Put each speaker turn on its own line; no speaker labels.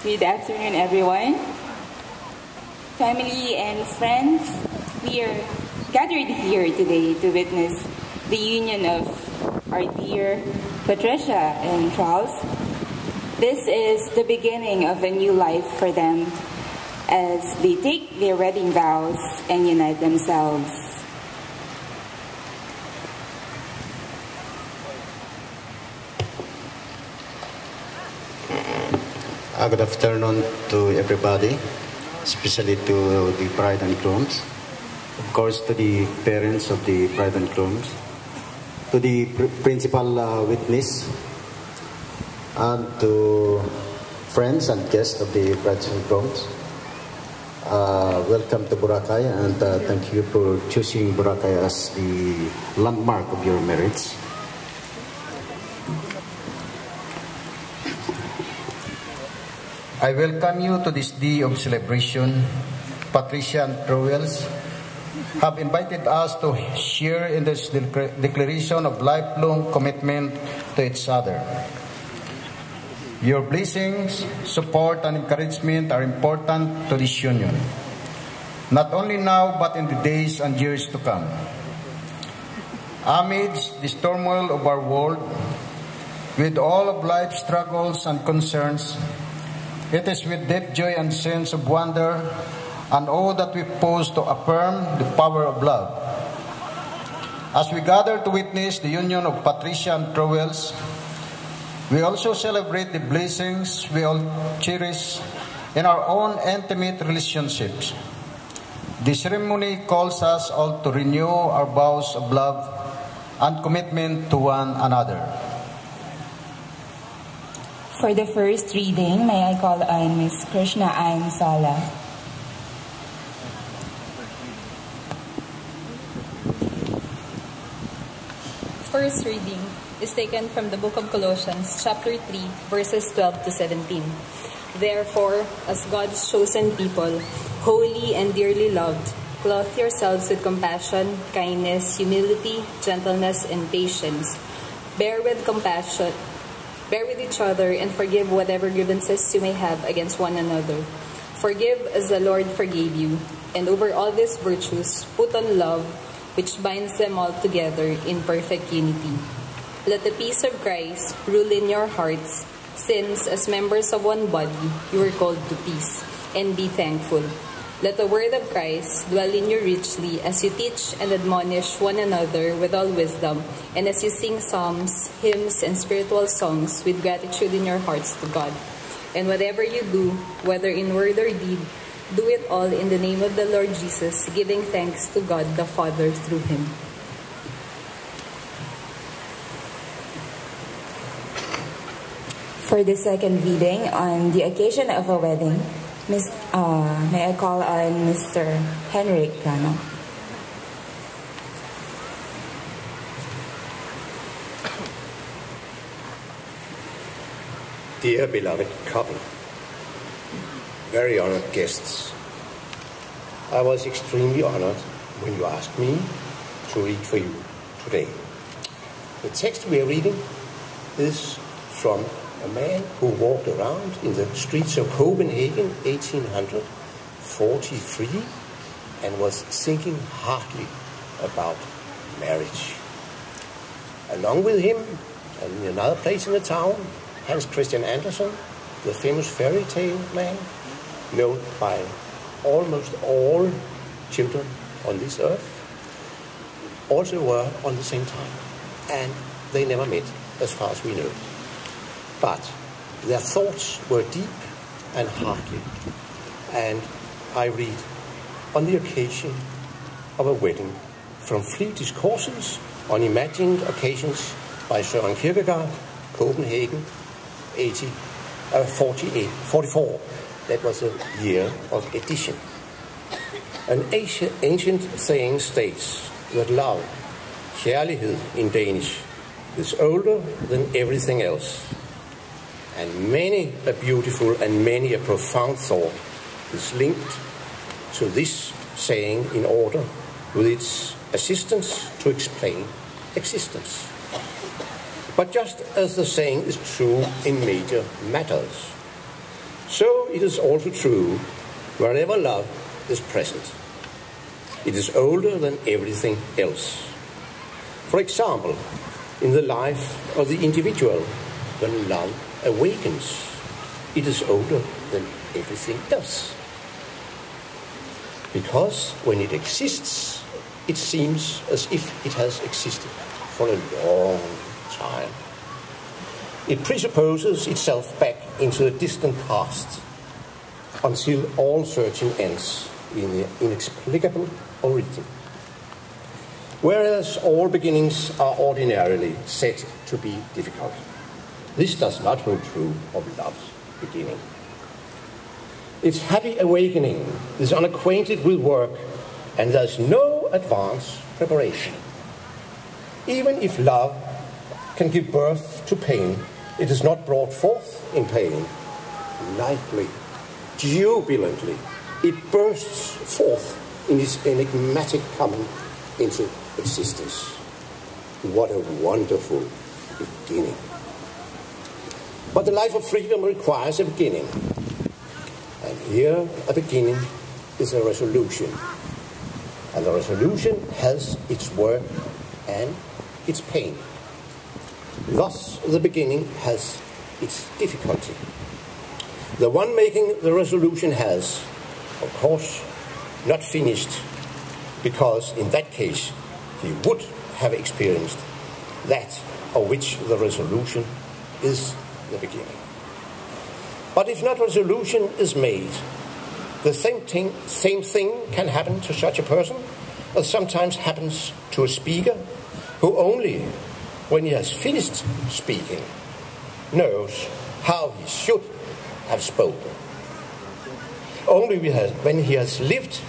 Good afternoon, everyone. Family and friends, we are gathered here today to witness the union of our dear Patricia and Troels. This is the beginning of a new life for them as they take their wedding vows and unite themselves.
Good afternoon to everybody, especially to the bride and grooms, of course to the parents of the bride and grooms, to the principal witness, and to friends and guests of the brides and grooms. Welcome to Boracay, and thank you for choosing Boracay as the landmark of your marriage.
I welcome you to this day of celebration. Patricia and Troels have invited us to share in this declaration of lifelong commitment to each other. Your blessings, support, and encouragement are important to this union, not only now but in the days and years to come. Amidst the turmoil of our world, with all of life's struggles and concerns, it is with deep joy and sense of wonder and awe that we pause to affirm the power of love. As we gather to witness the union of Patricia and Troels, we also celebrate the blessings we all cherish in our own intimate relationships. The ceremony calls us all to renew our vows of love and commitment to one another.
For the first reading, may I call on Ms. Krishna Ann Sala.
First reading is taken from the book of Colossians, chapter 3, verses 12 to 17. Therefore, as God's chosen people, holy and dearly loved, clothe yourselves with compassion, kindness, humility, gentleness, and patience. Bear with each other and forgive whatever grievances you may have against one another. Forgive as the Lord forgave you. And over all these virtues, put on love, which binds them all together in perfect unity. Let the peace of Christ rule in your hearts, since as members of one body, you are called to peace, and be thankful. Let the word of Christ dwell in you richly as you teach and admonish one another with all wisdom, and as you sing psalms, hymns, and spiritual songs with gratitude in your hearts to God. And whatever you do, whether in word or deed, do it all in the name of the Lord Jesus, giving thanks to God the Father through Him.
For the second reading on the occasion of a wedding, may I call on Mr. Henrik Rano.
Dear beloved couple, very honored guests, I was extremely honored when you asked me to read for you today. The text we are reading is from a man who walked around in the streets of Copenhagen 1843 and was thinking hardly about marriage. Along with him, and in another place in the town, Hans Christian Andersen, the famous fairy tale man, known by almost all children on this earth, also were on the same time, and they never met, as far as we know. But their thoughts were deep and hearty, and I read on the occasion of a wedding from Fleet Discourses on Imagined Occasions by Søren Kierkegaard, Copenhagen, 18 44. That was a year of edition. An ancient saying states that love, kærlighed in Danish, is older than everything else. And many a beautiful and many a profound thought is linked to this saying in order with its assistance to explain existence. But just as the saying is true in major matters, so it is also true wherever love is present. It is older than everything else. For example, in the life of the individual, when love awakens, it is older than everything else. Because when it exists, it seems as if it has existed for a long time. It presupposes itself back into the distant past until all searching ends in the inexplicable origin. Whereas all beginnings are ordinarily said to be difficult, this does not hold true of love's beginning. Its happy awakening is unacquainted with work, and there's no advance preparation. Even if love can give birth to pain, it is not brought forth in pain. Lightly, jubilantly, it bursts forth in its enigmatic coming into existence. What a wonderful beginning. But the life of freedom requires a beginning. And here a beginning is a resolution. And the resolution has its work and its pain. Thus the beginning has its difficulty. The one making the resolution has, of course, not finished, because in that case he would have experienced that of which the resolution is the beginning. But if not resolution is made, the same thing can happen to such a person as sometimes happens to a speaker who only when he has finished speaking knows how he should have spoken. Only when he has lived